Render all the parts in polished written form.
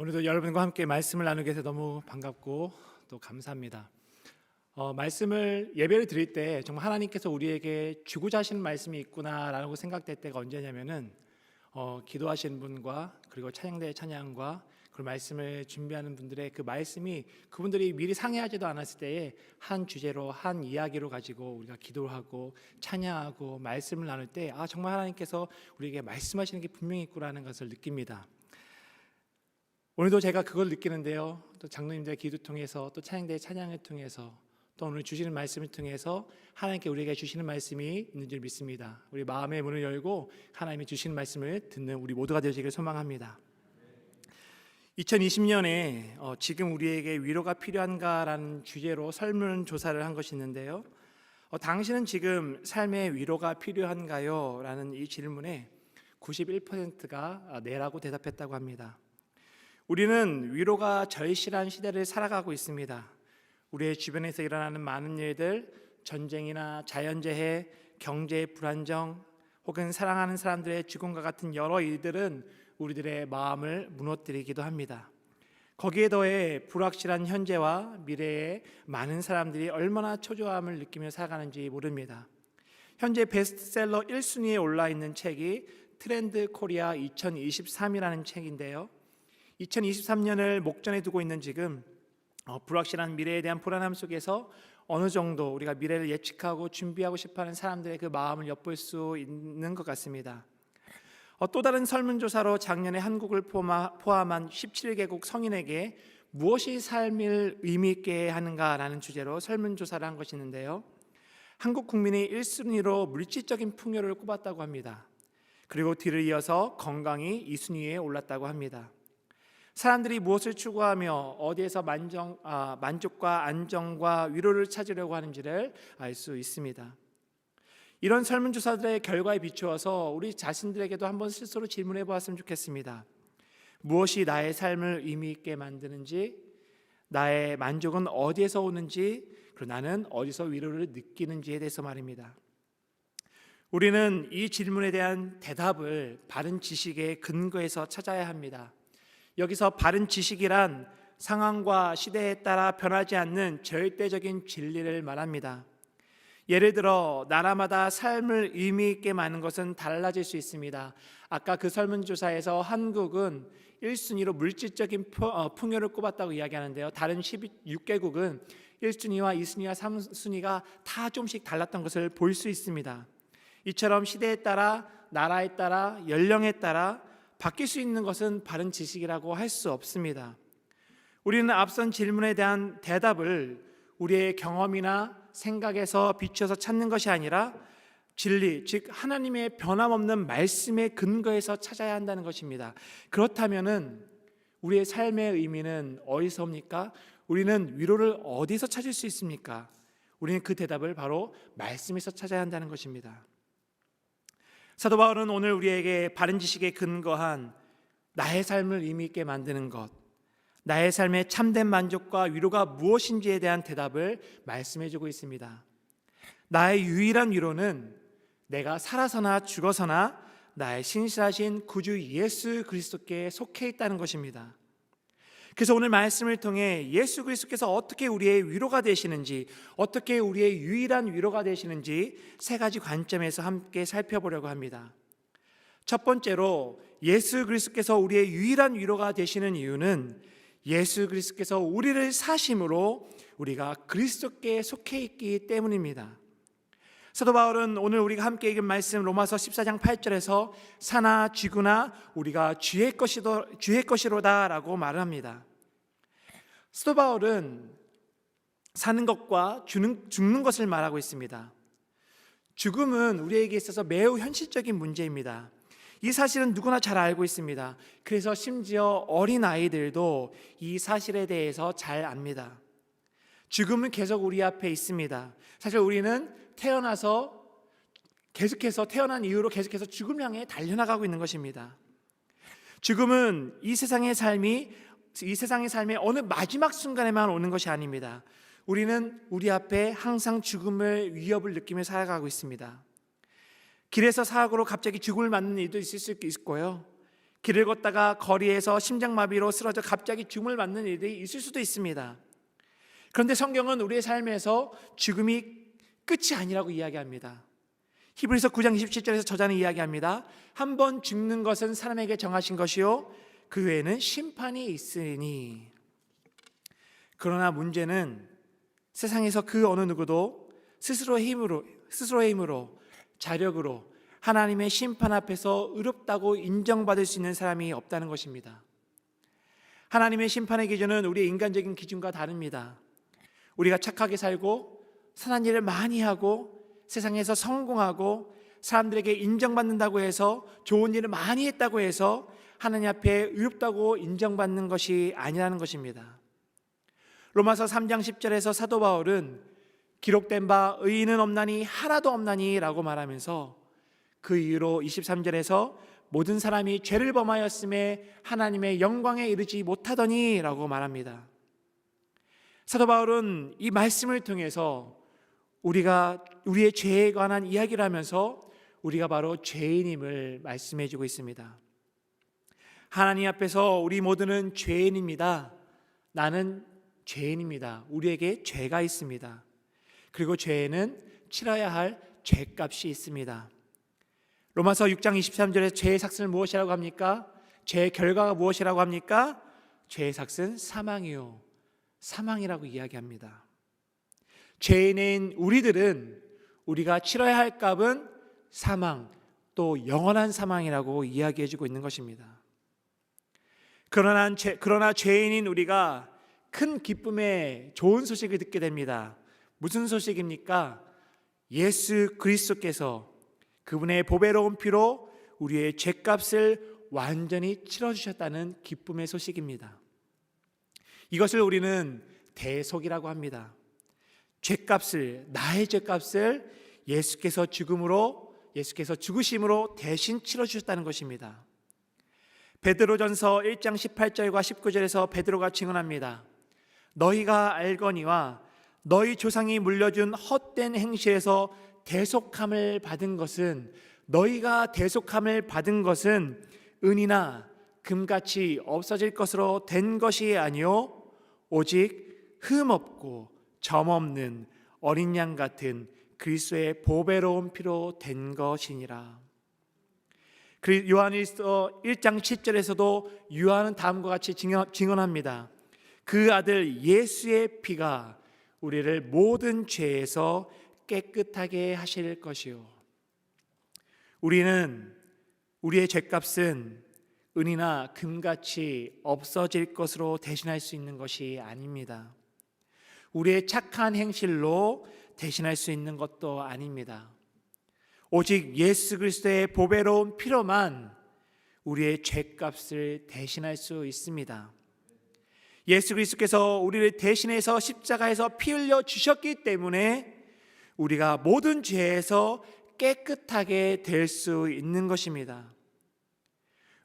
오늘도 여러분과 함께 말씀을 나누게 해서 너무 반갑고 또 감사합니다. 말씀을 예배를 드릴 때 정말 하나님께서 우리에게 주고자 하시는 말씀이 있구나라고 생각될 때가 언제냐면은 기도하시는 분과 그리고 찬양대의 찬양과 그 말씀을 준비하는 분들의 그 말씀이 그분들이 미리 상의하지도 않았을 때에 한 주제로 한 이야기로 가지고 우리가 기도하고 찬양하고 말씀을 나눌 때 정말 하나님께서 우리에게 말씀하시는 게 분명히 있구나라는 것을 느낍니다. 오늘도 제가 그걸 느끼는데요. 또 장로님들의 기도 통해서 또 찬양대의 찬양을 통해서 또 오늘 주시는 말씀을 통해서 하나님께 우리에게 주시는 말씀이 있는 줄 믿습니다. 우리 마음의 문을 열고 하나님이 주시는 말씀을 듣는 우리 모두가 되시길 소망합니다. 2020년에 지금 우리에게 위로가 필요한가라는 주제로 설문조사를 한 것이 있는데요. 당신은 지금 삶의 위로가 필요한가요? 라는 이 질문에 91%가 네라고 대답했다고 합니다. 우리는 위로가 절실한 시대를 살아가고 있습니다. 우리의 주변에서 일어나는 많은 일들, 전쟁이나 자연재해, 경제의 불안정, 혹은 사랑하는 사람들의 죽음과 같은 여러 일들은 우리들의 마음을 무너뜨리기도 합니다. 거기에 더해 불확실한 현재와 미래에 많은 사람들이 얼마나 초조함을 느끼며 살아가는지 모릅니다. 현재 베스트셀러 1순위에 올라있는 책이 트렌드 코리아 2023이라는 책인데요. 2023년을 목전에 두고 있는 지금 불확실한 미래에 대한 불안함 속에서 어느 정도 우리가 미래를 예측하고 준비하고 싶어하는 사람들의 그 마음을 엿볼 수 있는 것 같습니다. 또 다른 설문조사로 작년에 한국을 포함한 17개국 성인에게 무엇이 삶을 의미 있게 하는가라는 주제로 설문조사를 한 것이 있는데요. 한국 국민이 1순위로 물질적인 풍요를 꼽았다고 합니다. 그리고 뒤를 이어서 건강이 2순위에 올랐다고 합니다. 사람들이 무엇을 추구하며 어디에서 만족과 안정과 위로를 찾으려고 하는지를 알 수 있습니다. 이런 설문조사들의 결과에 비추어서 우리 자신들에게도 한번 스스로 질문해 보았으면 좋겠습니다. 무엇이 나의 삶을 의미 있게 만드는지, 나의 만족은 어디에서 오는지, 그리고 나는 어디서 위로를 느끼는지에 대해서 말입니다. 우리는 이 질문에 대한 대답을 바른 지식의 근거에서 찾아야 합니다. 여기서 바른 지식이란 상황과 시대에 따라 변하지 않는 절대적인 진리를 말합니다. 예를 들어 나라마다 삶을 의미 있게 많은 것은 달라질 수 있습니다. 아까 그 설문조사에서 한국은 1순위로 물질적인 풍요를 꼽았다고 이야기하는데요. 다른 16개국은 1순위와 2순위와 3순위가 다 좀씩 달랐던 것을 볼 수 있습니다. 이처럼 시대에 따라, 나라에 따라, 연령에 따라 바뀔 수 있는 것은 바른 지식이라고 할 수 없습니다. 우리는 앞선 질문에 대한 대답을 우리의 경험이나 생각에서 비춰서 찾는 것이 아니라 진리, 즉 하나님의 변함없는 말씀의 근거에서 찾아야 한다는 것입니다. 그렇다면은 우리의 삶의 의미는 어디서 옵니까? 우리는 위로를 어디서 찾을 수 있습니까? 우리는 그 대답을 바로 말씀에서 찾아야 한다는 것입니다. 사도 바울은 오늘 우리에게 바른 지식에 근거한 나의 삶을 의미 있게 만드는 것, 나의 삶의 참된 만족과 위로가 무엇인지에 대한 대답을 말씀해주고 있습니다. 나의 유일한 위로는 내가 살아서나 죽어서나 나의 신실하신 구주 예수 그리스도께 속해 있다는 것입니다. 그래서 오늘 말씀을 통해 예수 그리스도께서 어떻게 우리의 위로가 되시는지, 어떻게 우리의 유일한 위로가 되시는지 세 가지 관점에서 함께 살펴보려고 합니다. 첫 번째로 예수 그리스도께서 우리의 유일한 위로가 되시는 이유는 예수 그리스도께서 우리를 사심으로 우리가 그리스도께 속해 있기 때문입니다. 사도 바울은 오늘 우리가 함께 읽은 말씀 로마서 14장 8절에서 사나 쥐구나 우리가 주의 것이로다 라고 말을 합니다. 사도 바울은 사는 것과 죽는 것을 말하고 있습니다. 죽음은 우리에게 있어서 매우 현실적인 문제입니다. 이 사실은 누구나 잘 알고 있습니다. 그래서 심지어 어린 아이들도 이 사실에 대해서 잘 압니다. 죽음은 계속 우리 앞에 있습니다. 사실 우리는 태어난 이후로 계속해서 죽음을 향해 달려나가고 있는 것입니다. 죽음은 이 세상의 삶의 어느 마지막 순간에만 오는 것이 아닙니다. 우리는 우리 앞에 항상 죽음의 위협을 느끼며 살아가고 있습니다. 길에서 사고로 갑자기 죽음을 맞는 일도 있을 수 있고요. 길을 걷다가 거리에서 심장마비로 쓰러져 갑자기 죽음을 맞는 일이 있을 수도 있습니다. 그런데 성경은 우리의 삶에서 죽음이 끝이 아니라고 이야기합니다. 히브리서 9장 27절에서 저자는 이야기합니다. 한 번 죽는 것은 사람에게 정하신 것이요 그 외에는 심판이 있으니. 그러나 문제는 세상에서 그 어느 누구도 스스로의 힘으로 자력으로 하나님의 심판 앞에서 의롭다고 인정받을 수 있는 사람이 없다는 것입니다. 하나님의 심판의 기준은 우리의 인간적인 기준과 다릅니다. 우리가 착하게 살고 선한 일을 많이 하고 세상에서 성공하고 사람들에게 인정받는다고 해서 좋은 일을 많이 했다고 해서 하나님 앞에 의롭다고 인정받는 것이 아니라는 것입니다. 로마서 3장 10절에서 사도 바울은 기록된 바 의인은 없나니 하나도 없나니 라고 말하면서 그 이유로 23절에서 모든 사람이 죄를 범하였음에 하나님의 영광에 이르지 못하더니 라고 말합니다. 사도 바울은 이 말씀을 통해서 우리의 죄에 관한 이야기를 하면서 우리가 바로 죄인임을 말씀해 주고 있습니다. 하나님 앞에서 우리 모두는 죄인입니다. 나는 죄인입니다. 우리에게 죄가 있습니다. 그리고 죄에는 치러야 할 죄값이 있습니다. 로마서 6장 23절에 죄의 삭은 무엇이라고 합니까? 죄의 결과가 무엇이라고 합니까? 죄의 삭은 사망이요, 사망이라고 이야기합니다. 죄인인 우리들은 우리가 치러야 할 값은 사망, 또 영원한 사망이라고 이야기해주고 있는 것입니다. 그러나 죄인인 우리가 큰 기쁨의 좋은 소식을 듣게 됩니다. 무슨 소식입니까? 예수 그리스도께서 그분의 보배로운 피로 우리의 죄값을 완전히 치러주셨다는 기쁨의 소식입니다. 이것을 우리는 대속이라고 합니다. 나의 죄값을 예수께서 죽으심으로 대신 치러주셨다는 것입니다. 베드로전서 1장 18절과 19절에서 베드로가 증언합니다. 너희가 알거니와 너희 조상이 물려준 헛된 행실에서 너희가 대속함을 받은 것은 은이나 금같이 없어질 것으로 된 것이 아니요 오직 흠없고 점없는 어린 양 같은 그리스도의 보배로운 피로 된 것이니라. 요한일서 1장 10절에서도 요한은 다음과 같이 증언합니다. 그 아들 예수의 피가 우리를 모든 죄에서 깨끗하게 하실 것이요. 우리의 죄값은 은이나 금같이 없어질 것으로 대신할 수 있는 것이 아닙니다. 우리의 착한 행실로 대신할 수 있는 것도 아닙니다. 오직 예수 그리스도의 보배로운 피로만 우리의 죄값을 대신할 수 있습니다. 예수 그리스도께서 우리를 대신해서 십자가에서 피 흘려 주셨기 때문에 우리가 모든 죄에서 깨끗하게 될 수 있는 것입니다.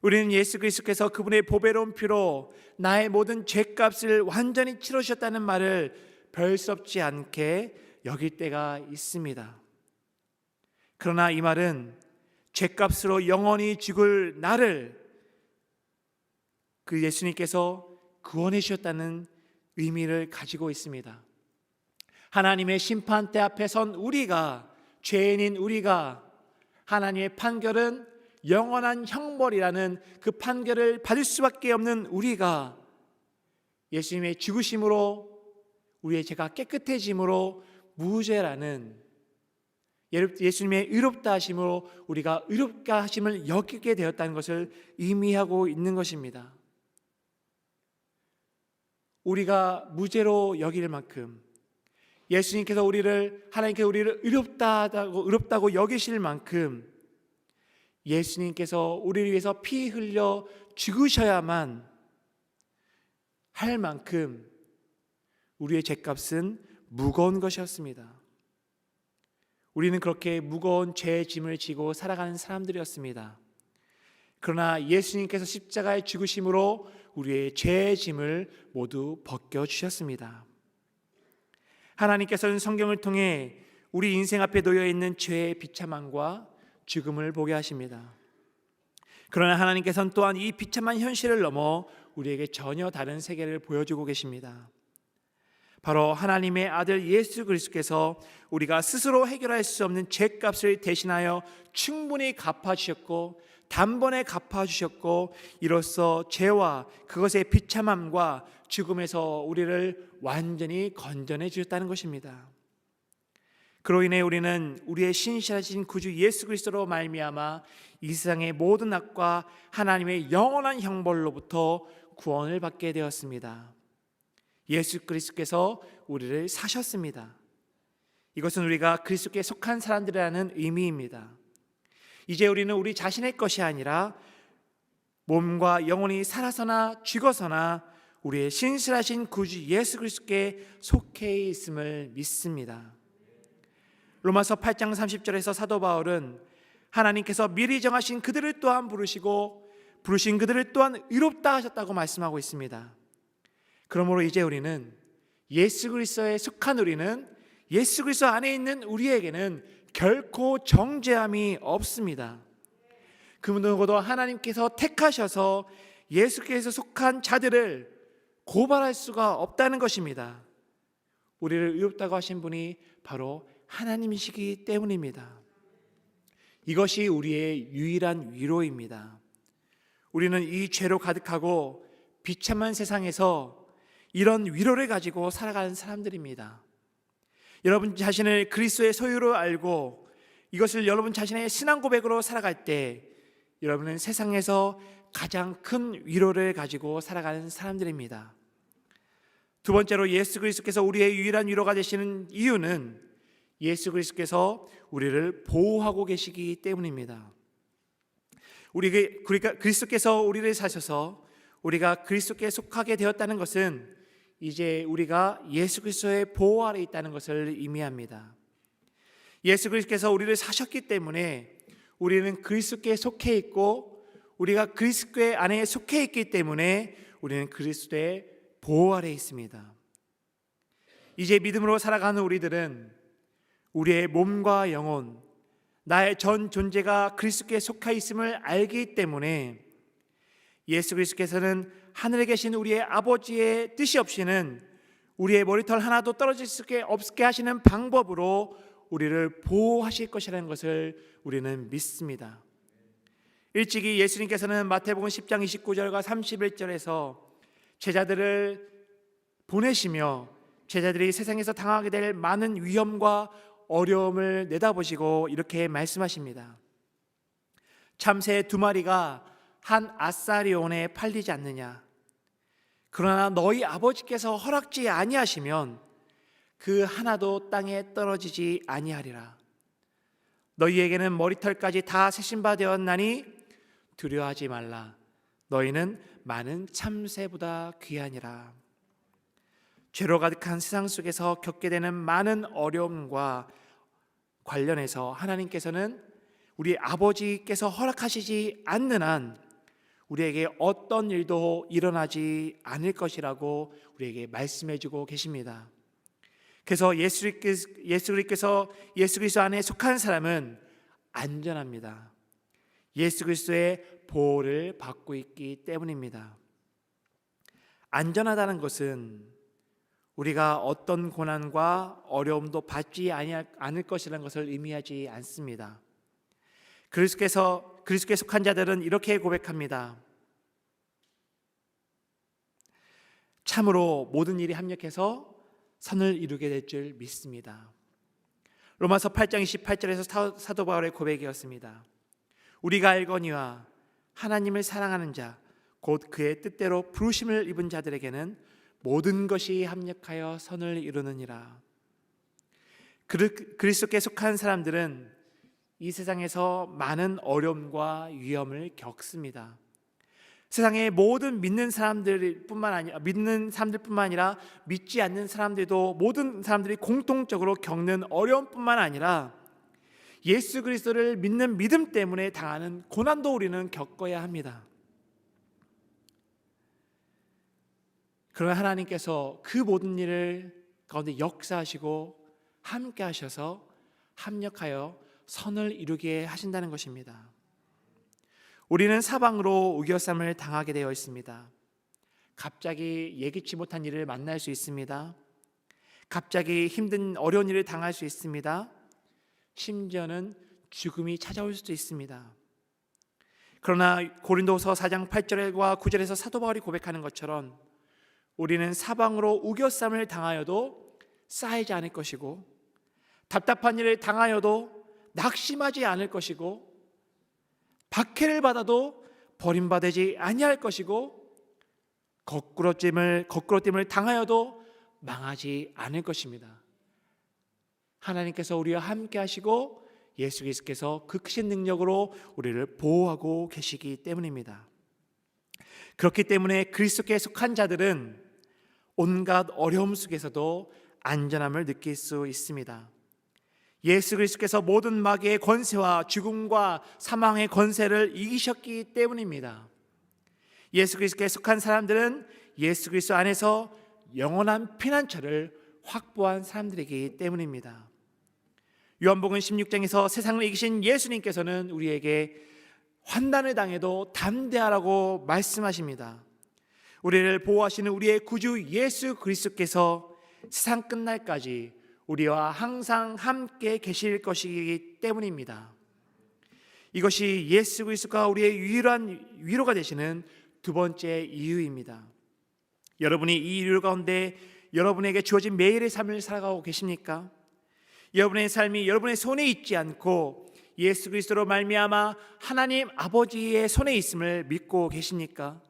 우리는 예수 그리스도께서 그분의 보배로운 피로 나의 모든 죄값을 완전히 치러주셨다는 말을 별스럽지 않게 여길 때가 있습니다. 그러나 이 말은 죄값으로 영원히 죽을 나를 그 예수님께서 구원해 주셨다는 의미를 가지고 있습니다. 하나님의 심판대 앞에 선 죄인인 우리가 하나님의 판결은 영원한 형벌이라는 그 판결을 받을 수밖에 없는 우리가 예수님의 죽으심으로 우리의 죄가 깨끗해짐으로 무죄라는 예수님의 의롭다 하심으로 우리가 의롭다 하심을 여기게 되었다는 것을 의미하고 있는 것입니다. 우리가 무죄로 여길 만큼 예수님께서 하나님께서 우리를 의롭다고 여기실 만큼 예수님께서 우리를 위해서 피 흘려 죽으셔야만 할 만큼 우리의 죄값은 무거운 것이었습니다. 우리는 그렇게 무거운 죄의 짐을 지고 살아가는 사람들이었습니다. 그러나 예수님께서 십자가에 죽으심으로 우리의 죄의 짐을 모두 벗겨주셨습니다. 하나님께서는 성경을 통해 우리 인생 앞에 놓여있는 죄의 비참함과 죽음을 보게 하십니다. 그러나 하나님께서는 또한 이 비참한 현실을 넘어 우리에게 전혀 다른 세계를 보여주고 계십니다. 바로 하나님의 아들 예수 그리스도께서 우리가 스스로 해결할 수 없는 죄값을 대신하여 충분히 갚아주셨고 단번에 갚아주셨고, 이로써 죄와 그것의 비참함과 죽음에서 우리를 완전히 건져내 주셨다는 것입니다. 그로 인해 우리는 우리의 신실하신 구주 예수 그리스도로 말미암아 이 세상의 모든 악과 하나님의 영원한 형벌로부터 구원을 받게 되었습니다. 예수 그리스도께서 우리를 사셨습니다. 이것은 우리가 그리스도께 속한 사람들이라는 의미입니다. 이제 우리는 우리 자신의 것이 아니라 몸과 영혼이 살아서나 죽어서나 우리의 신실하신 구주 예수 그리스도께 속해 있음을 믿습니다. 로마서 8장 30절에서 사도 바울은 하나님께서 미리 정하신 그들을 또한 부르시고 부르신 그들을 또한 의롭다 하셨다고 말씀하고 있습니다. 그러므로 이제 우리는 예수 그리스도에 속한 우리는, 예수 그리스도 안에 있는 우리에게는 결코 정죄함이 없습니다. 그 누구도 하나님께서 택하셔서 예수께서 속한 자들을 고발할 수가 없다는 것입니다. 우리를 의롭다고 하신 분이 바로 하나님이시기 때문입니다. 이것이 우리의 유일한 위로입니다. 우리는 이 죄로 가득하고 비참한 세상에서 이런 위로를 가지고 살아가는 사람들입니다. 여러분 자신을 그리스도의 소유로 알고 이것을 여러분 자신의 신앙 고백으로 살아갈 때 여러분은 세상에서 가장 큰 위로를 가지고 살아가는 사람들입니다. 두 번째로, 예수 그리스도께서 우리의 유일한 위로가 되시는 이유는 예수 그리스도께서 우리를 보호하고 계시기 때문입니다. 우리가 그리스도께서 우리를 사셔서 우리가 그리스도께 속하게 되었다는 것은 이제 우리가 예수 그리스도의 보호 아래 있다는 것을 의미합니다. 예수 그리스도께서 우리를 사셨기 때문에 우리는 그리스도께 속해 있고, 우리가 그리스도 안에 속해 있기 때문에 우리는 그리스도의 보호 아래 있습니다. 이제 믿음으로 살아가는 우리들은 우리의 몸과 영혼, 나의 전 존재가 그리스도께 속해 있음을 알기 때문에 예수 그리스도께서는 하늘에 계신 우리의 아버지의 뜻이 없이는 우리의 머리털 하나도 떨어질 수 없게 하시는 방법으로 우리를 보호하실 것이라는 것을 우리는 믿습니다. 일찍이 예수님께서는 마태복음 10장 29절과 31절에서 제자들을 보내시며 제자들이 세상에서 당하게 될 많은 위험과 어려움을 내다보시고 이렇게 말씀하십니다. 참새 2마리가 한 아사리온에 팔리지 않느냐? 그러나 너희 아버지께서 허락지 아니하시면 그 하나도 땅에 떨어지지 아니하리라. 너희에게는 머리털까지 다 세신 바 되었나니 두려워하지 말라. 너희는 많은 참새보다 귀하니라. 죄로 가득한 세상 속에서 겪게 되는 많은 어려움과 관련해서 하나님께서는 우리 아버지께서 허락하시지 않는 한 우리에게 어떤 일도 일어나지 않을 것이라고 우리에게 말씀해주고 계십니다. 그래서 예수 그리스도 안에 속한 사람은 안전합니다. 예수 그리스도의 보호를 받고 있기 때문입니다. 안전하다는 것은 우리가 어떤 고난과 어려움도 받지 않을 것이라는 것을 의미하지 않습니다. 그리스도께 속한 자들은 이렇게 고백합니다. 참으로 모든 일이 합력해서 선을 이루게 될 줄 믿습니다. 로마서 8장 28절에서 사도 바울의 고백이었습니다. 우리가 알거니와 하나님을 사랑하는 자 곧 그의 뜻대로 부르심을 입은 자들에게는 모든 것이 합력하여 선을 이루느니라. 그리스도께 속한 사람들은 이 세상에서 많은 어려움과 위험을 겪습니다. 세상의 모든 믿는 사람들뿐만 아니라 믿지 않는 사람들도, 모든 사람들이 공통적으로 겪는 어려움뿐만 아니라 예수 그리스도를 믿는 믿음 때문에 당하는 고난도 우리는 겪어야 합니다. 그러나 하나님께서 그 모든 일을 가운데 역사하시고 함께 하셔서 합력하여 선을 이루게 하신다는 것입니다. 우리는 사방으로 우겨쌈을 당하게 되어 있습니다. 갑자기 예기치 못한 일을 만날 수 있습니다. 갑자기 힘든 어려운 일을 당할 수 있습니다. 심지어는 죽음이 찾아올 수도 있습니다. 그러나 고린도서 4장 8절과 9절에서 사도 바울이 고백하는 것처럼 우리는 사방으로 우겨쌈을 당하여도 쌓이지 않을 것이고, 답답한 일을 당하여도 낙심하지 않을 것이고, 박해를 받아도 버림받지 아니할 것이고, 거꾸로짐을 당하여도 망하지 않을 것입니다. 하나님께서 우리와 함께 하시고 예수 그리스도께서 그 크신 능력으로 우리를 보호하고 계시기 때문입니다. 그렇기 때문에 그리스도께 속한 자들은 온갖 어려움 속에서도 안전함을 느낄 수 있습니다. 예수 그리스도께서 모든 마귀의 권세와 죽음과 사망의 권세를 이기셨기 때문입니다. 예수 그리스도께 속한 사람들은 예수 그리스도 안에서 영원한 피난처를 확보한 사람들이기 때문입니다. 요한복음 16장에서 세상을 이기신 예수님께서는 우리에게 환난을 당해도 담대하라고 말씀하십니다. 우리를 보호하시는 우리의 구주 예수 그리스도께서 세상 끝날까지 우리와 항상 함께 계실 것이기 때문입니다. 이것이 예수 그리스도가 우리의 유일한 위로가 되시는 두 번째 이유입니다. 여러분이 이 이유 가운데 여러분에게 주어진 매일의 삶을 살아가고 계십니까? 여러분의 삶이 여러분의 손에 있지 않고 예수 그리스도로 말미암아 하나님 아버지의 손에 있음을 믿고 계십니까?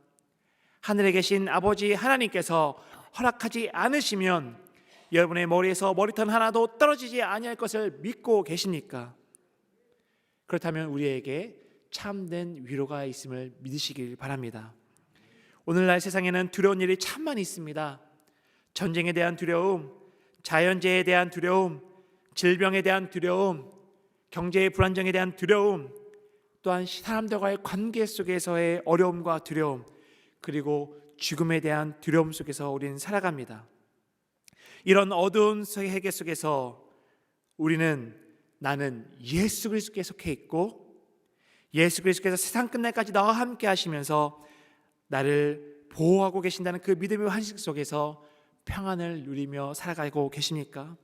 하늘에 계신 아버지 하나님께서 허락하지 않으시면 여러분의 머리에서 머리털 하나도 떨어지지 아니할 것을 믿고 계십니까? 그렇다면 우리에게 참된 위로가 있음을 믿으시길 바랍니다. 오늘날 세상에는 두려운 일이 참 많이 있습니다. 전쟁에 대한 두려움, 자연재해에 대한 두려움, 질병에 대한 두려움, 경제의 불안정에 대한 두려움, 또한 사람들과의 관계 속에서의 어려움과 두려움, 그리고 죽음에 대한 두려움 속에서 우리는 살아갑니다. 이런 어두운 세계 속에서 우리는 나는 예수 그리스도께 속해 있고 예수 그리스도께서 세상 끝날까지 나와 함께 하시면서 나를 보호하고 계신다는 그 믿음의 환식 속에서 평안을 누리며 살아가고 계십니까?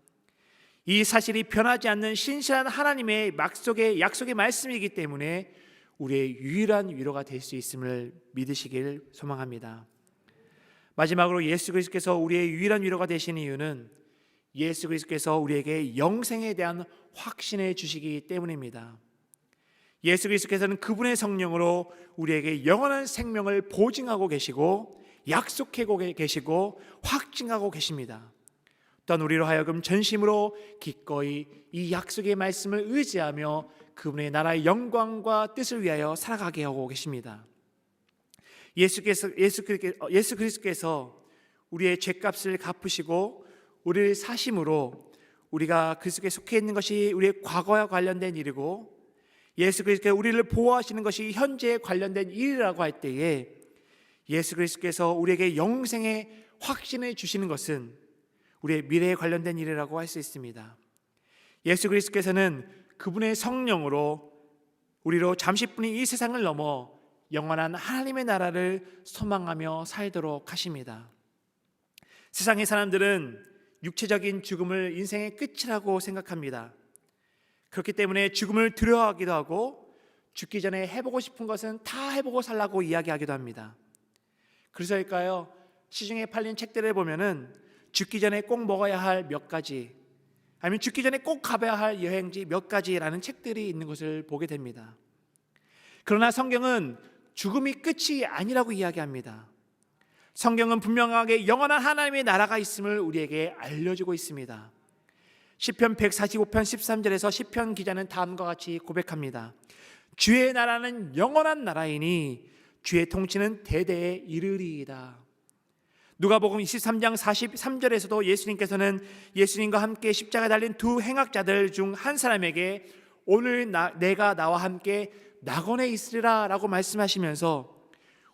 이 사실이 변하지 않는 신실한 하나님의 약속의 말씀이기 때문에 우리의 유일한 위로가 될 수 있음을 믿으시길 소망합니다. 마지막으로 예수 그리스도께서 우리의 유일한 위로가 되시는 이유는 예수 그리스도께서 우리에게 영생에 대한 확신을 주시기 때문입니다. 예수 그리스도께서는 그분의 성령으로 우리에게 영원한 생명을 보증하고 계시고 약속하고 계시고 확증하고 계십니다. 또한 우리로 하여금 전심으로 기꺼이 이 약속의 말씀을 의지하며 그분의 나라의 영광과 뜻을 위하여 살아가게 하고 계십니다. 예수 그리스도께서 우리의 죄값을 갚으시고 우리를 사심으로 우리가 그리스도께 속해 있는 것이 우리의 과거와 관련된 일이고 예수 그리스도께서 우리를 보호하시는 것이 현재에 관련된 일이라고 할 때에 예수 그리스도께서 우리에게 영생의 확신을 주시는 것은 우리의 미래에 관련된 일이라고 할 수 있습니다. 예수 그리스도께서는 그분의 성령으로 우리로 잠시뿐인 이 세상을 넘어 영원한 하나님의 나라를 소망하며 살도록 하십니다. 세상의 사람들은 육체적인 죽음을 인생의 끝이라고 생각합니다. 그렇기 때문에 죽음을 두려워하기도 하고 죽기 전에 해보고 싶은 것은 다 해보고 살라고 이야기하기도 합니다. 그래서일까요? 시중에 팔린 책들을 보면은 죽기 전에 꼭 먹어야 할 몇 가지, 아니면 죽기 전에 꼭 가봐야 할 여행지 몇 가지라는 책들이 있는 것을 보게 됩니다. 그러나 성경은 죽음이 끝이 아니라고 이야기합니다. 성경은 분명하게 영원한 하나님의 나라가 있음을 우리에게 알려주고 있습니다. 시편 145편 13절에서 시편 기자는 다음과 같이 고백합니다. 주의 나라는 영원한 나라이니 주의 통치는 대대에 이르리이다. 누가복음 23장 43절에서도 예수님께서는 예수님과 함께 십자가에 달린 두 행악자들 중 한 사람에게 오늘 내가 나와 함께 낙원에 있으리라 라고 말씀하시면서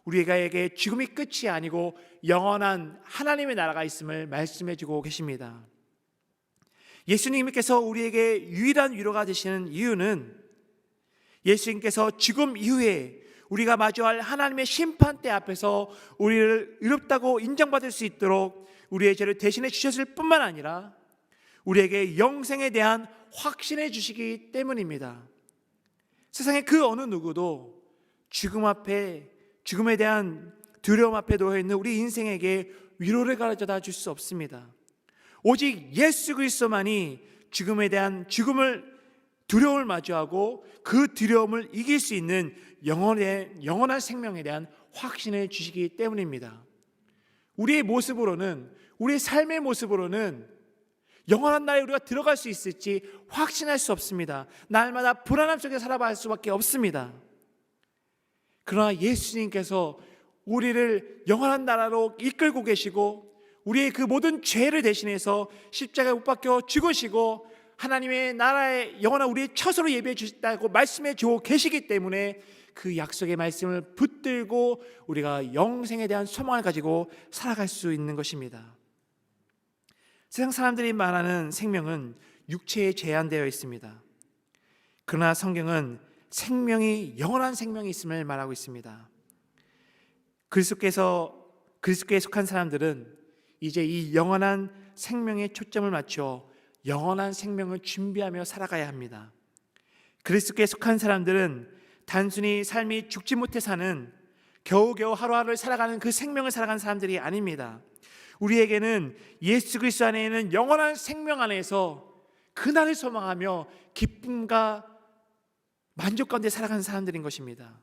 우리에게 죽음이 끝이 아니고 영원한 하나님의 나라가 있음을 말씀해 주고 계십니다. 예수님께서 우리에게 유일한 위로가 되시는 이유는 예수님께서 죽음 이후에 우리가 마주할 하나님의 심판대 앞에서 우리를 의롭다고 인정받을 수 있도록 우리의 죄를 대신해 주셨을 뿐만 아니라 우리에게 영생에 대한 확신해 주시기 때문입니다. 세상의 그 어느 누구도 죽음에 대한 두려움 앞에 놓여 있는 우리 인생에게 위로를 가져다 줄 수 없습니다. 오직 예수 그리스도만이 죽음을 두려움을 마주하고 그 두려움을 이길 수 있는 영원한 생명에 대한 확신을 주시기 때문입니다. 우리의 모습으로는, 우리의 삶의 모습으로는 영원한 나라에 우리가 들어갈 수 있을지 확신할 수 없습니다. 날마다 불안함 속에 살아갈 수밖에 없습니다. 그러나 예수님께서 우리를 영원한 나라로 이끌고 계시고 우리의 그 모든 죄를 대신해서 십자가에 못 박혀 죽으시고 하나님의 나라의 영원한 우리의 처소로 예비해 주셨다고 말씀해 주고 계시기 때문에 그 약속의 말씀을 붙들고 우리가 영생에 대한 소망을 가지고 살아갈 수 있는 것입니다. 세상 사람들이 말하는 생명은 육체에 제한되어 있습니다. 그러나 성경은 생명이 영원한 생명이 있음을 말하고 있습니다. 그리스도께 속한 사람들은 이제 이 영원한 생명에 초점을 맞춰 영원한 생명을 준비하며 살아가야 합니다. 그리스도께 속한 사람들은 단순히 삶이 죽지 못해 사는 겨우겨우 하루하루를 살아가는 그 생명을 살아가는 사람들이 아닙니다. 우리에게는 예수 그리스도 안에 있는 영원한 생명 안에서 그날을 소망하며 기쁨과 만족 가운데 살아가는 사람들인 것입니다.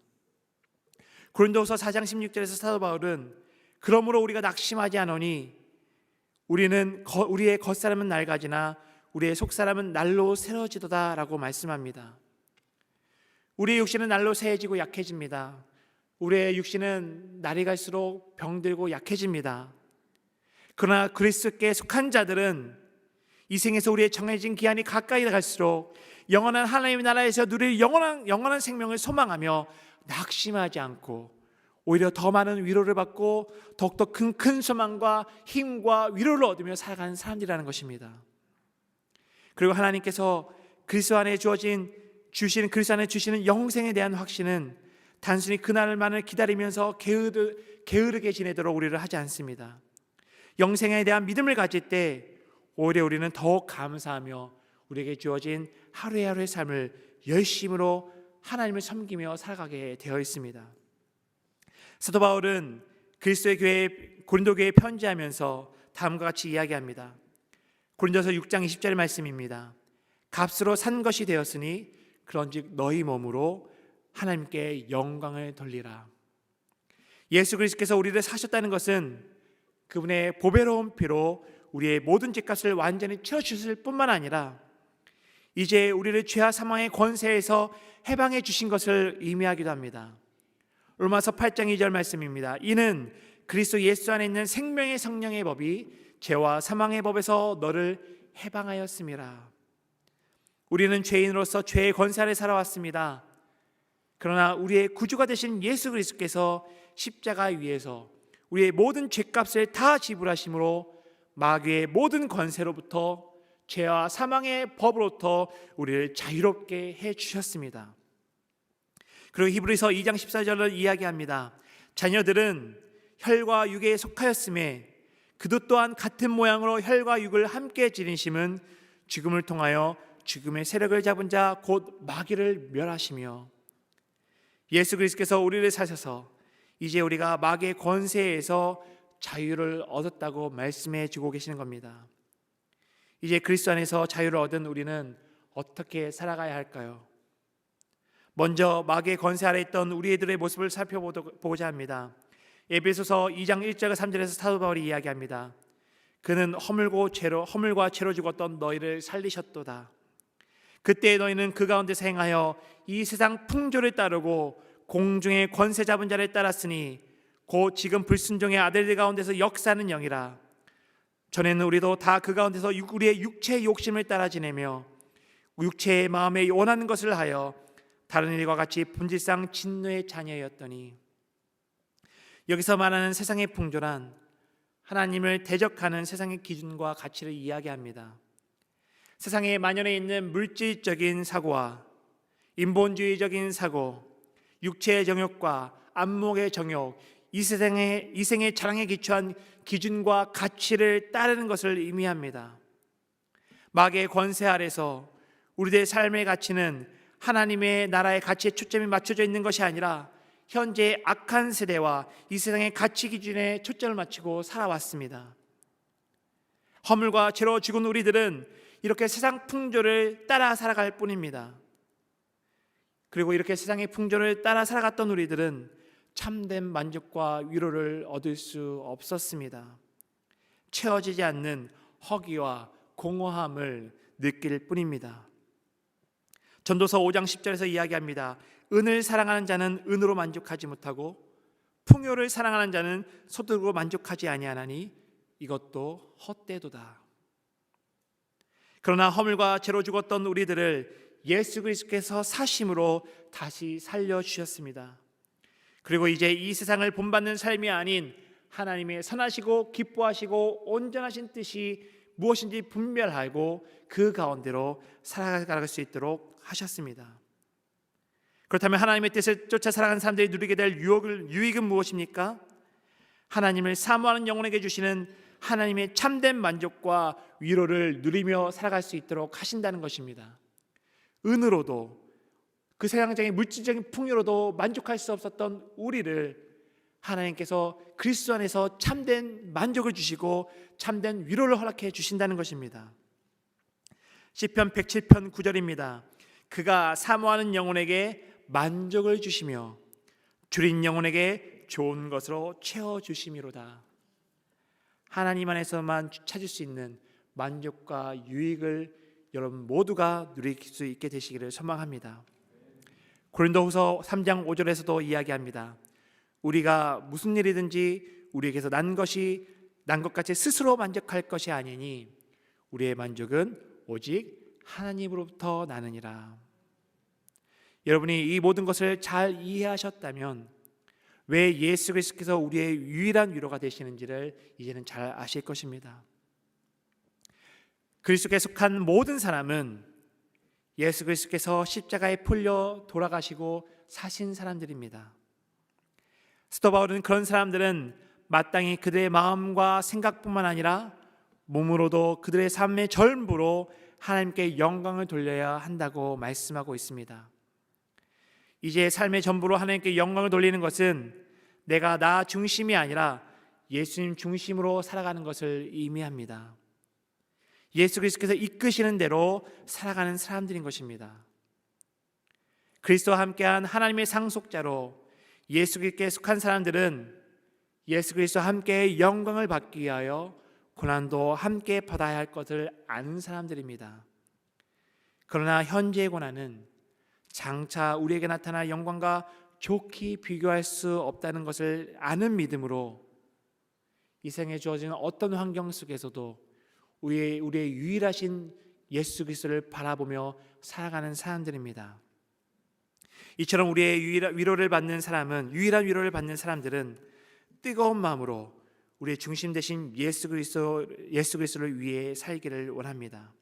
고린도후서 4장 16절에서 사도 바울은 그러므로 우리가 낙심하지 않으니 우리의 겉사람은 낡아지나 우리의 속사람은 날로 새로워지도다 라고 말씀합니다. 우리의 육신은 날로 새해지고 약해집니다. 우리의 육신은 날이 갈수록 병들고 약해집니다. 그러나 그리스도께 속한 자들은 이 생에서 우리의 정해진 기한이 가까이 갈수록 영원한 하나님의 나라에서 누릴 영원한 생명을 소망하며 낙심하지 않고 오히려 더 많은 위로를 받고 더욱더 큰 소망과 힘과 위로를 얻으며 살아가는 사람들이라는 것입니다. 그리고 하나님께서 그리스도 안에 주시는 영생에 대한 확신은 단순히 그날만을 기다리면서 게으르게 지내도록 우리를 하지 않습니다. 영생에 대한 믿음을 가질 때 오히려 우리는 더욱 감사하며 우리에게 주어진 하루의 삶을 열심으로 하나님을 섬기며 살아가게 되어 있습니다. 사도 바울은 그리스도의 교회 고린도 교회에 편지하면서 다음과 같이 이야기합니다. 고린도서 6장 20절 말씀입니다. 값으로 산 것이 되었으니 그런즉 너희 몸으로 하나님께 영광을 돌리라. 예수 그리스도께서 우리를 사셨다는 것은 그분의 보배로운 피로 우리의 모든 죄값을 완전히 채워주실 뿐만 아니라 이제 우리를 죄와 사망의 권세에서 해방해 주신 것을 의미하기도 합니다. 로마서 8장 2절 말씀입니다. 이는 그리스도 예수 안에 있는 생명의 성령의 법이 죄와 사망의 법에서 너를 해방하였음이라. 우리는 죄인으로서 죄의 권세 아래 살아왔습니다. 그러나 우리의 구주가 되신 예수 그리스도께서 십자가 위에서 우리의 모든 죄값을 다 지불하심으로 마귀의 모든 권세로부터 죄와 사망의 법으로부터 우리를 자유롭게 해주셨습니다. 그리고 히브리서 2장 14절을 이야기합니다. 자녀들은 혈과 육에 속하였음에 그도 또한 같은 모양으로 혈과 육을 함께 지니심은 죽음을 통하여 죽음의 세력을 잡은 자 곧 마귀를 멸하시며 예수 그리스도께서 우리를 사셔서 이제 우리가 마귀의 권세에서 자유를 얻었다고 말씀해 주고 계시는 겁니다. 이제 그리스도 안에서 자유를 얻은 우리는 어떻게 살아가야 할까요? 먼저 마귀의 권세 아래 있던 우리들의 모습을 살펴보고자 합니다. 에베소서 2장 1절 3절에서 사도 바울이 이야기합니다. 그는 허물과 죄로 죽었던 너희를 살리셨도다. 그때 너희는 그 가운데서 행하여 이 세상 풍조를 따르고 공중의 권세 잡은 자를 따랐으니 곧 지금 불순종의 아들들 가운데서 역사하는 영이라. 전에는 우리도 다 그 가운데서 우리의 육체의 욕심을 따라 지내며 육체의 마음에 원하는 것을 하여 다른 일과 같이 본질상 진노의 자녀였더니. 여기서 말하는 세상의 풍조란 하나님을 대적하는 세상의 기준과 가치를 이야기합니다. 세상에 만연해 있는 물질적인 사고와 인본주의적인 사고, 육체의 정욕과 안목의 정욕, 이생의 자랑에 기초한 기준과 가치를 따르는 것을 의미합니다. 마귀의 권세 아래서 우리들의 삶의 가치는 하나님의 나라의 가치에 초점이 맞춰져 있는 것이 아니라 현재의 악한 세대와 이 세상의 가치 기준에 초점을 맞추고 살아왔습니다. 허물과 죄로 죽은 우리들은 이렇게 세상 풍조를 따라 살아갈 뿐입니다. 그리고 이렇게 세상의 풍조를 따라 살아갔던 우리들은 참된 만족과 위로를 얻을 수 없었습니다. 채워지지 않는 허기와 공허함을 느낄 뿐입니다. 전도서 5장 10절에서 이야기합니다. 은을 사랑하는 자는 은으로 만족하지 못하고 풍요를 사랑하는 자는 소득으로 만족하지 아니하나니 이것도 헛되도다. 그러나 허물과 죄로 죽었던 우리들을 예수 그리스도께서 사심으로 다시 살려주셨습니다. 그리고 이제 이 세상을 본받는 삶이 아닌 하나님의 선하시고 기뻐하시고 온전하신 뜻이 무엇인지 분별하고 그 가운데로 살아갈 수 있도록 하셨습니다. 그렇다면 하나님의 뜻을 쫓아 살아가는 사람들이 누리게 될 유익은 무엇입니까? 하나님을 사모하는 영혼에게 주시는 하나님의 참된 만족과 위로를 누리며 살아갈 수 있도록 하신다는 것입니다. 은으로도 그 세상적인 물질적인 풍요로도 만족할 수 없었던 우리를 하나님께서 그리스도 안에서 참된 만족을 주시고 참된 위로를 허락해 주신다는 것입니다. 시편 107편 9절입니다. 그가 사모하는 영혼에게 만족을 주시며 줄인 영혼에게 좋은 것으로 채워주심이로다. 하나님 안에서만 찾을 수 있는 만족과 유익을 여러분 모두가 누릴 수 있게 되시기를 소망합니다. 고린도후서 3장 5절에서도 이야기합니다. 우리가 무슨 일이든지 우리에게서 난 것 같이 스스로 만족할 것이 아니니 우리의 만족은 오직 하나님으로부터 나느니라. 여러분이 이 모든 것을 잘 이해하셨다면 왜 예수 그리스도께서 우리의 유일한 위로가 되시는지를 이제는 잘 아실 것입니다. 그리스도께 속한 모든 사람은 예수 그리스도께서 십자가에 풀려 돌아가시고 사신 사람들입니다. 사도 바울은 그런 사람들은 마땅히 그들의 마음과 생각뿐만 아니라 몸으로도 그들의 삶의 전부로 하나님께 영광을 돌려야 한다고 말씀하고 있습니다. 이제 삶의 전부로 하나님께 영광을 돌리는 것은 내가 나 중심이 아니라 예수님 중심으로 살아가는 것을 의미합니다. 예수 그리스도께서 이끄시는 대로 살아가는 사람들인 것입니다. 그리스도와 함께한 하나님의 상속자로 예수 그리스도께 속한 사람들은 예수 그리스도와 함께 영광을 받기 위하여 고난도 함께 받아야 할 것을 아는 사람들입니다. 그러나 현재의 고난은 장차 우리에게 나타날 영광과 좋게 비교할 수 없다는 것을 아는 믿음으로 이 생에 주어지는 어떤 환경 속에서도 우리의 유일하신 예수 그리스도를 바라보며 살아가는 사람들입니다. 이처럼 우리의 유일한 위로를 받는 사람들은 뜨거운 마음으로 우리의 중심 되신 예수 그리스도를 위해 살기를 원합니다.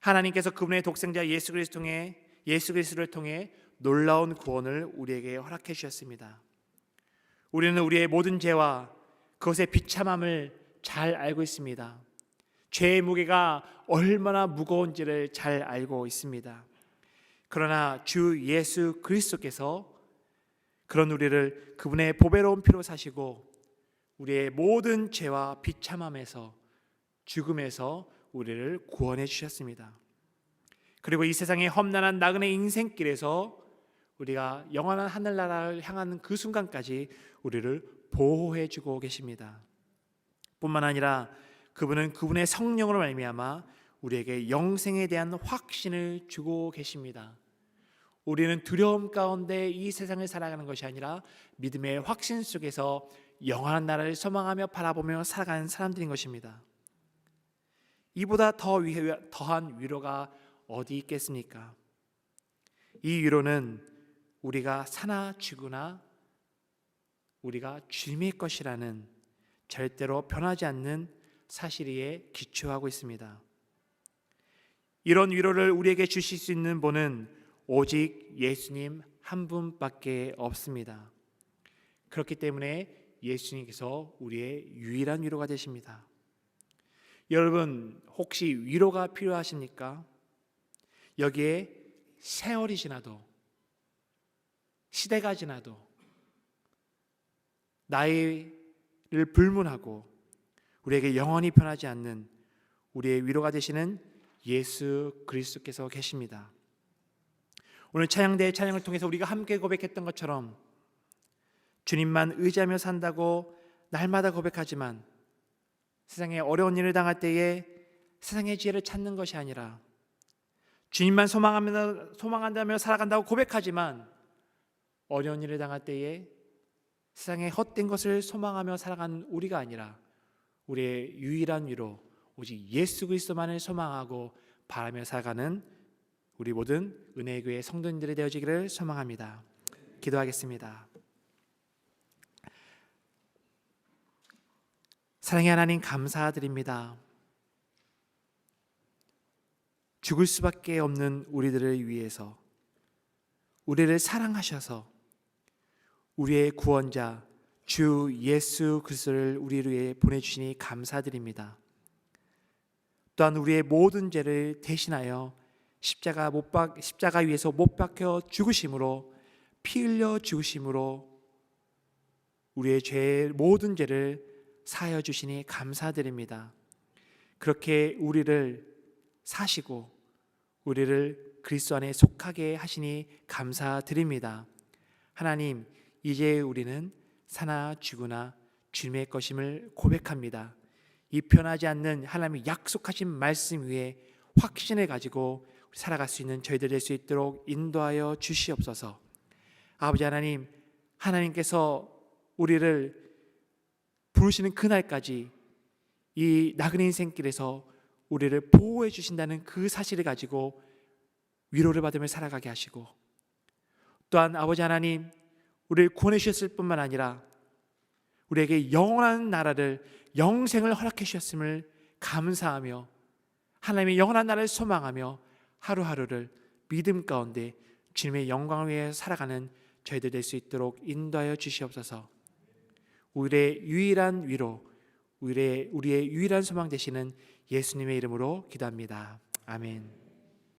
하나님께서 그분의 독생자 예수 그리스도를 통해 놀라운 구원을 우리에게 허락해 주셨습니다. 우리는 우리의 모든 죄와 그것의 비참함을 잘 알고 있습니다. 죄의 무게가 얼마나 무거운지를 잘 알고 있습니다. 그러나 주 예수 그리스도께서 그런 우리를 그분의 보배로운 피로 사시고 우리의 모든 죄와 비참함에서 죽음에서 우리를 구원해 주셨습니다. 그리고 이 세상의 험난한 나그네 인생길에서 우리가 영원한 하늘나라를 향하는 그 순간까지 우리를 보호해 주고 계십니다. 뿐만 아니라 그분은 그분의 성령으로 말미암아 우리에게 영생에 대한 확신을 주고 계십니다. 우리는 두려움 가운데 이 세상을 살아가는 것이 아니라 믿음의 확신 속에서 영원한 나라를 소망하며 바라보며 살아가는 사람들인 것입니다. 이보다 더한 위로가 어디 있겠습니까? 이 위로는 우리가 사나 죽으나 우리가 주님의 것이라는 절대로 변하지 않는 사실에 기초하고 있습니다. 이런 위로를 우리에게 주실 수 있는 분은 오직 예수님 한 분밖에 없습니다. 그렇기 때문에 예수님께서 우리의 유일한 위로가 되십니다. 여러분, 혹시 위로가 필요하십니까? 여기에 세월이 지나도, 시대가 지나도, 나이를 불문하고 우리에게 영원히 변하지 않는 우리의 위로가 되시는 예수 그리스도께서 계십니다. 오늘 찬양대의 찬양을 통해서 우리가 함께 고백했던 것처럼 주님만 의지하며 산다고 날마다 고백하지만 세상에 어려운 일을 당할 때에 세상의 지혜를 찾는 것이 아니라 주님만 소망한다며 살아간다고 고백하지만 어려운 일을 당할 때에 세상에 헛된 것을 소망하며 살아가는 우리가 아니라 우리의 유일한 위로 오직 예수 그리스도만을 소망하고 바라며 살아가는 우리 모든 은혜교회 성도님들이 되어지기를 소망합니다. 기도하겠습니다. 사랑의 하나님, 감사드립니다. 죽을 수밖에 없는 우리들을 위해서 우리를 사랑하셔서 우리의 구원자 주 예수 그리스도를 우리를 위해 보내주시니 감사드립니다. 또한 우리의 모든 죄를 대신하여 십자가 위에서 못 박혀 죽으심으로, 피 흘려 죽으심으로 우리의 모든 죄를 사하여 주시니 감사드립니다. 그렇게 우리를 사시고 우리를 그리스도 안에 속하게 하시니 감사드립니다. 하나님, 이제 우리는 사나 죽으나 주님의 것임을 고백합니다. 이 변하지 않는 하나님의 약속하신 말씀 위에 확신을 가지고 살아갈 수 있는 저희들 될 수 있도록 인도하여 주시옵소서. 아버지 하나님, 하나님께서 우리를 부르시는 그날까지 이 나그네 인생길에서 우리를 보호해 주신다는 그 사실을 가지고 위로를 받으며 살아가게 하시고, 또한 아버지 하나님, 우리를 구원해 주셨을 뿐만 아니라 우리에게 영원한 나라를, 영생을 허락해 주셨음을 감사하며 하나님의 영원한 나라를 소망하며 하루하루를 믿음 가운데 주님의 영광을 위해 살아가는 저희들 될 수 있도록 인도하여 주시옵소서. 우리의 유일한 위로, 우리의 유일한 소망 되시는 예수님의 이름으로 기도합니다. 아멘.